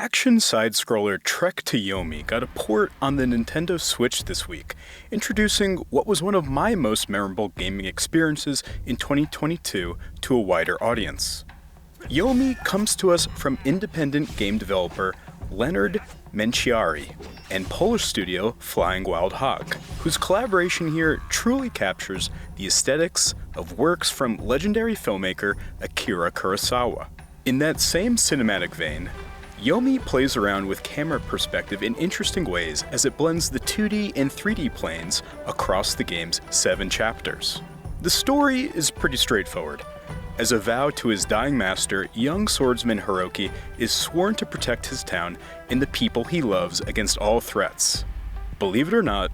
Action side-scroller Trek to Yomi got a port on the Nintendo Switch this week, introducing what was one of my most memorable gaming experiences in 2022 to a wider audience. Yomi comes to us from independent game developer Leonard Menciari and Polish studio Flying Wild Hog, whose collaboration here truly captures the aesthetics of works from legendary filmmaker Akira Kurosawa. In that same cinematic vein, Yomi plays around with camera perspective in interesting ways as it blends the 2D and 3D planes across the game's 7 chapters. The story is pretty straightforward. As a vow to his dying master, young swordsman Hiroki is sworn to protect his town and the people he loves against all threats. Believe it or not,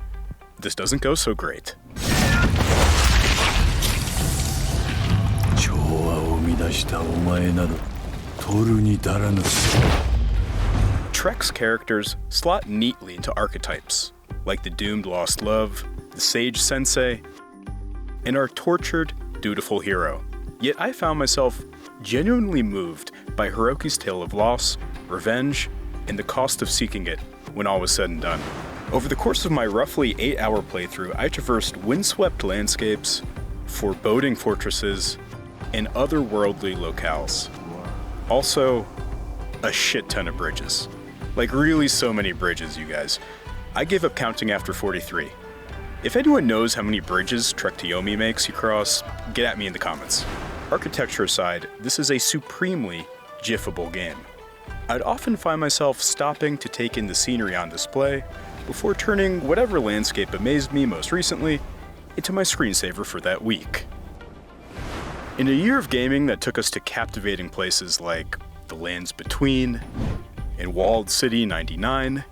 this doesn't go so great. Trek's characters slot neatly into archetypes, like the doomed lost love, the sage sensei, and our tortured, dutiful hero. Yet I found myself genuinely moved by Hiroki's tale of loss, revenge, and the cost of seeking it when all was said and done. Over the course of my roughly 8-hour playthrough, I traversed windswept landscapes, foreboding fortresses, and otherworldly locales. Also, a shit ton of bridges. Like really so many bridges, you guys. I gave up counting after 43. If anyone knows how many bridges Trek to Yomi makes you cross, get at me in the comments. Architecture aside, this is a supremely GIFable game. I'd often find myself stopping to take in the scenery on display before turning whatever landscape amazed me most recently into my screensaver for that week. In a year of gaming that took us to captivating places like The Lands Between and Walled City 99,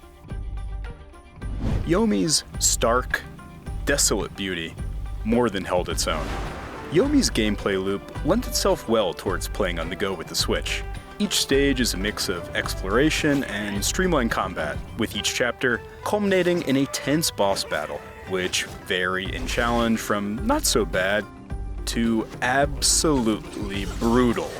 Yomi's stark, desolate beauty more than held its own. Yomi's gameplay loop lent itself well towards playing on the go with the Switch. Each stage is a mix of exploration and streamlined combat, with each chapter culminating in a tense boss battle, which vary in challenge from not so bad to absolutely brutal.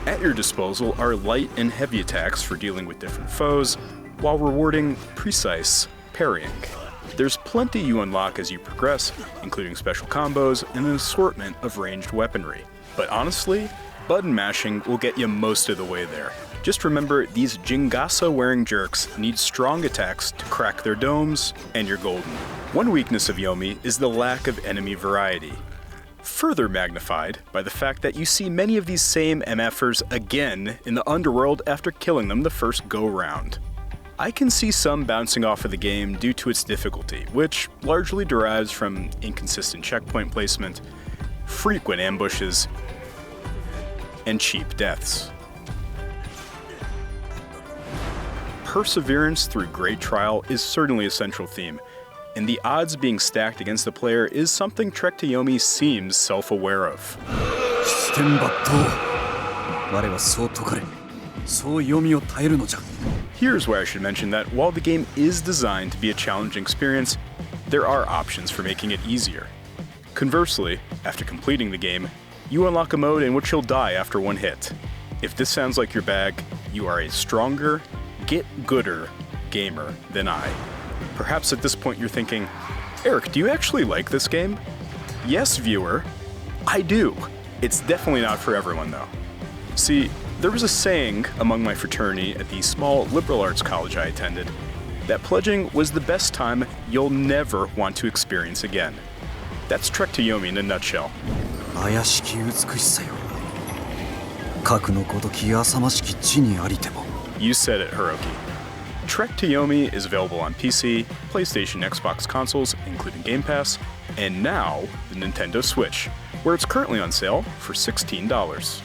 At your disposal are light and heavy attacks for dealing with different foes, while rewarding precise parrying. There's plenty you unlock as you progress, including special combos and an assortment of ranged weaponry. But honestly, button mashing will get you most of the way there. Just remember, these Jingasa-wearing jerks need strong attacks to crack their domes, and you're golden. One weakness of Yomi is the lack of enemy variety, further magnified by the fact that you see many of these same MFers again in the underworld after killing them the first go-round. I can see some bouncing off of the game due to its difficulty, which largely derives from inconsistent checkpoint placement, frequent ambushes, and cheap deaths. Perseverance through great trial is certainly a central theme, and the odds being stacked against the player is something Trek to Yomi seems self-aware of. Here's where I should mention that while the game is designed to be a challenging experience, there are options for making it easier. Conversely, after completing the game, you unlock a mode in which you'll die after one hit. If this sounds like your bag, you are a stronger, get-gooder gamer than I. Perhaps at this point you're thinking, Eric, do you actually like this game? Yes, viewer, I do. It's definitely not for everyone though. See, there was a saying among my fraternity at the small liberal arts college I attended that pledging was the best time you'll never want to experience again. That's Trek to Yomi in a nutshell. You said it, Hiroki. Trek to Yomi is available on PC, PlayStation, Xbox consoles, including Game Pass, and now the Nintendo Switch, where it's currently on sale for $16.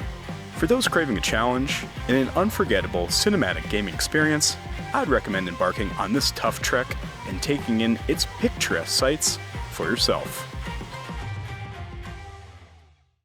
For those craving a challenge and an unforgettable cinematic gaming experience, I'd recommend embarking on this tough trek and taking in its picturesque sights for yourself.